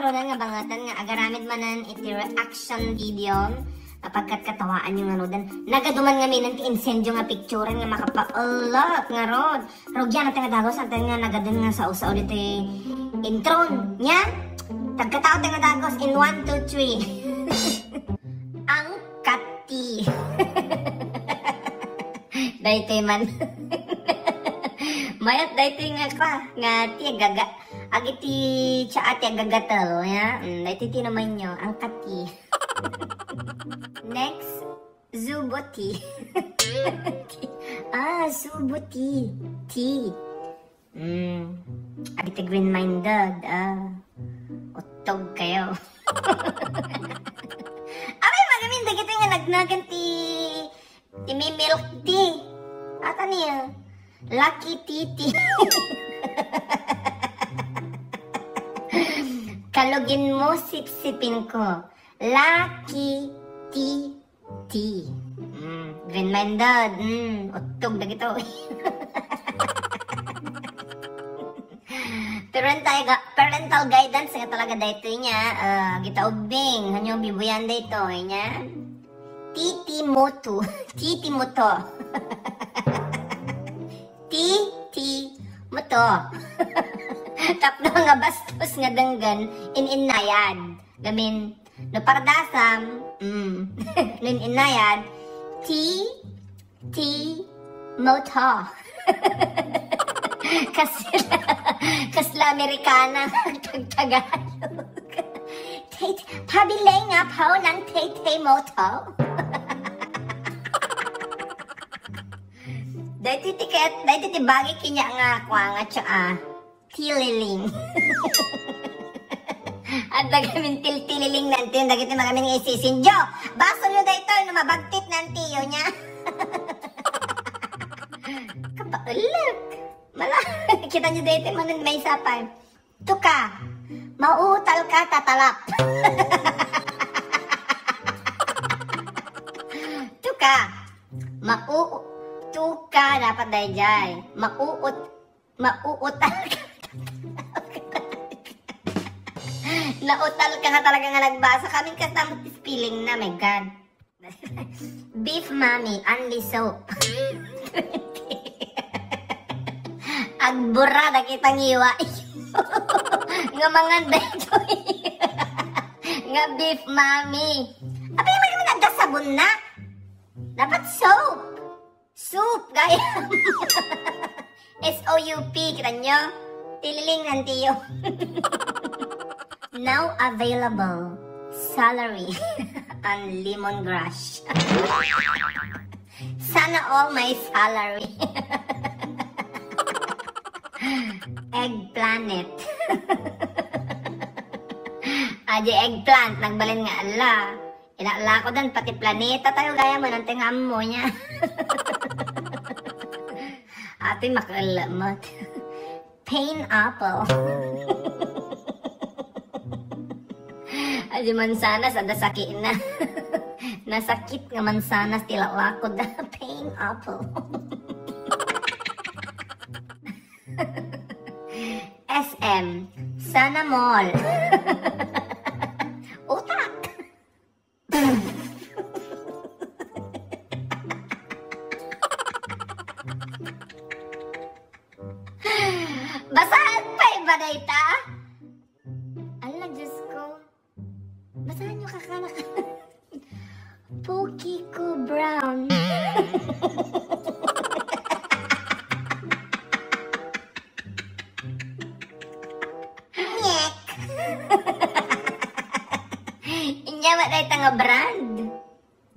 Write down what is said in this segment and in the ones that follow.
karonan nga bangatan nga agaramid manan iti reaction video kapagkat katawaan yung ano dan nagaduman nga minan ti insendyo nga picture nga makapaalak nga rod rogyan natin nga dagos natin nga nagadun nga sa usa ulit intro nya tagkatao tayo nga dagos in 1, 2, 3 ang kati daytoy man mayat daytoy nga ti gaga agiti cha ati gagatal ya daytoy ti naman nyo ang kati. Next, Zubuti. Zubuti. Tea. Agiti green-minded. Utog kayo. Abay, magamin, dagiti nga nagnagan ti milk tea. Ata niya, Lucky Titi. Kalugin mo, sip-sipin ko. Lucky Titi. Green-minded. Utog na gito. Parental guidance nga talaga dito niya. Gitaubing. Hanyo bibuyan dito niya. Titi Moto. Titi Moto. Titi Moto. Tapno nga bastos nga danggan in-inayad. Gamin no pardasam, nun inayad, moto. Kasla Amerikana, Tagalog. Pabilay nga po ng moto. Dahil tibagi kinya nga kwa nga tsa, tililing. At dagamin tililing nanti, dagiti magamin isisin. Jo, baso nyo da ito, mabagtit nanti yun niya. Kapaulag. Kita nyo da ito, may sapay. Tuka, mauutal ka, tatalap. Tuka, tuka, dapat dayjay. Mauutal ka. Nautal ka nga talaga nga nagbasa. Kaming kasama feeling na, my God. Beef mommy, only soap. Agbura na kitang iwa. Nga mga dito. Nga beef mommy. Apay naman kami nagdasabon na. Dapat soap. Soup, gaya. SOUP, kita nyo? Tililing nantiyo. Now available, celery and lemongrass. Sana all my salary. Eggplant. Aja eggplant, nagbalin nga ala. Inaala ko dan, pati planeta tayo gaya mo ng tingam mo niya. Ate makalamot. Pineapple. Adi mansanas ada sakit na. Nasakit nga mansanas tila lakod na pineapple. SM Sana Mall. Utak. Basahan pa iba na ita? Ala, Diyos ko. Basahan nyo kakanak. Pokey ko brown. Nyek. Inya ba tayo nga brand?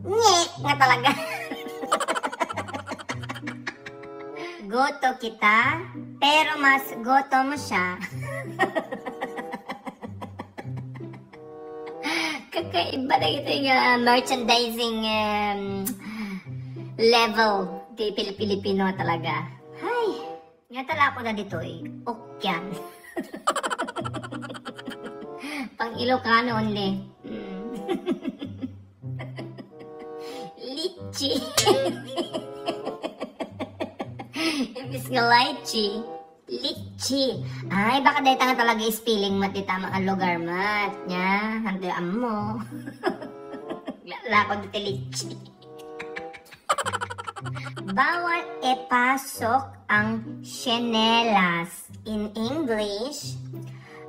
Nyek nga talaga. Goto kita, pero mas goto mo siya. Kakaiba na ito yung merchandising level di Pilipino talaga. Ay, nga tala ko na dito Okyan. Pang Ilocano only. Litchi. Imbis nga lychee. Litchi. Ay, baka dahil nga talaga spelling mat di tamang ang lugar mat. Nya, handaan mo. Lakod dito litchi. Bawal ipasok ang tsinelas. In English,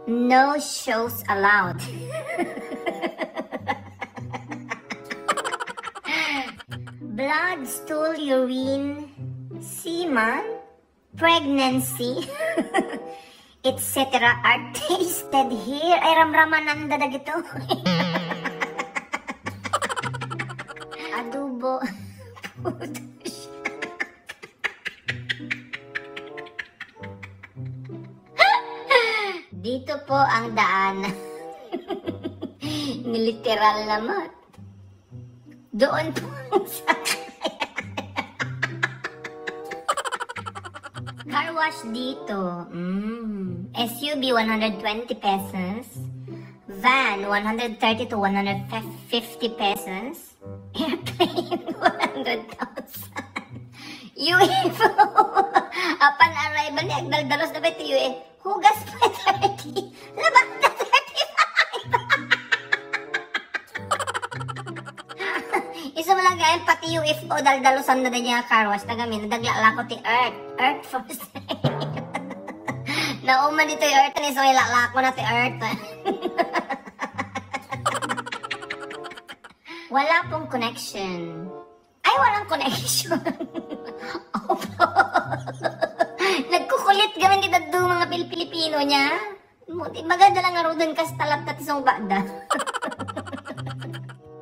no shows allowed. Blood, stool, urine, semen, pregnancy, etc. are tasted here. Ay, ramramanan dadag ito. Adobo. Dito po ang daan. Niliteral naman. Doon po ang sakay. Car wash dito. SUV 120 pesos. Van 130 to 150 pesos. Airplane 100,000. UFO. Upon arrival ni Agdaldalos na ba ito UFO? Hugas pa 30. Labas na 35. Isa mo lang gayang pati UFO daldalosan na din niya car wash. Tagamin, nadaglala ko ti Earth. Earth for sale. Nauman dito yung Earth. So ilala ko na ti Earth. Wala pong connection. Ay, walang connection. Opo. Nagkukulit gamin dito mga Pilipino niya. Maganda lang nga rodan kas talap na tisong bada.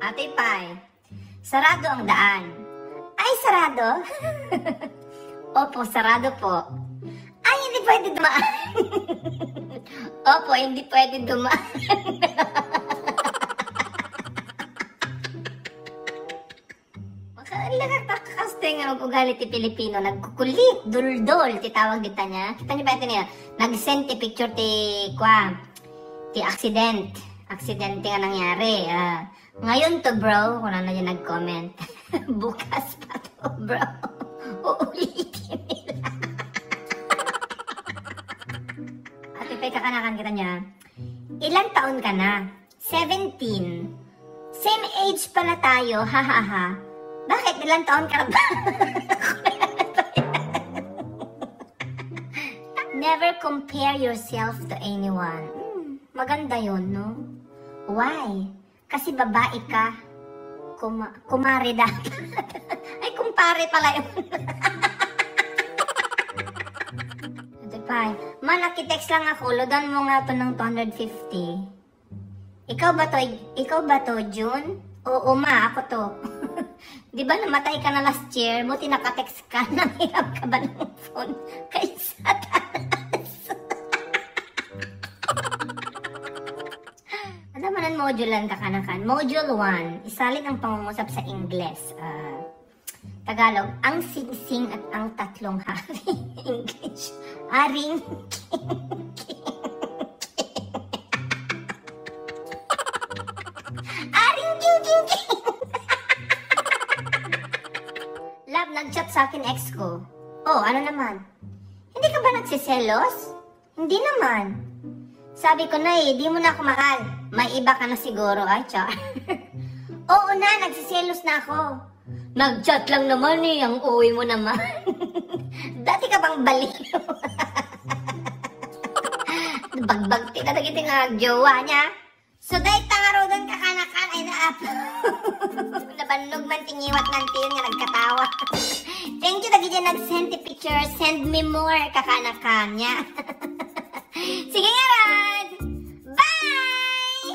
Ate Pai, sarado ang daan. Ay, sarado? Opo, sarado po. Ay, hindi pwede dumaan. Opo, hindi pwede dumaan. Makakasteng nga mag-ugali ti Pilipino, nagkukulit, duldol, titawag kita niya. Kita niyo ba ito niya? Nag-send ti picture ti accident. Accident nga nangyari. Ngayon to bro, kung ano niya nag-comment. Bukas pa to bro. Uulitin nila. At ipay kakanakan kita niya. Ilang taon ka na? 17. Same age pala tayo, hahaha. Bakit? Ilang taon ka na ba? Never compare yourself to anyone. Maganda yun, no? Why? Kasi babae ka. Kumare dapat. Ay, kumpare pala yun. Ito pa. Nakitext lang ako. Lodan mo nga to ng 250. Ikaw ba to, June? Oo, ma. Ako to. Di ba namatay ka na last year? Buti nakatext ka. Nanghirap ka ba ng phone? Kay Satanas. Adamanan modulan kakanakan. Module 1. Isalin ang pangungusap sa Ingles. Tagalog. Ang singsing at ang tatlong hari. English. Aring Love, nag-chat sa akin ex ko. Oh, ano naman? Hindi ka ba nagsiselos? Hindi naman. Sabi ko na di mo na ako mahal. May iba ka na siguro, ay char. Oo na, nagsiselos na ako. Nag-chat lang naman ang uwi mo naman. Dati ka bang baliw? Bagbag tinatagiti nga jowa niya. So, dahil tangaro doon kakanakan ay na-up. Nabannog man tingiwat ng tiyon nga nagkatawa. Thank you, dagi dyan nag-send the picture. Send me more kakanakan niya. Sige nga, Rod! Bye!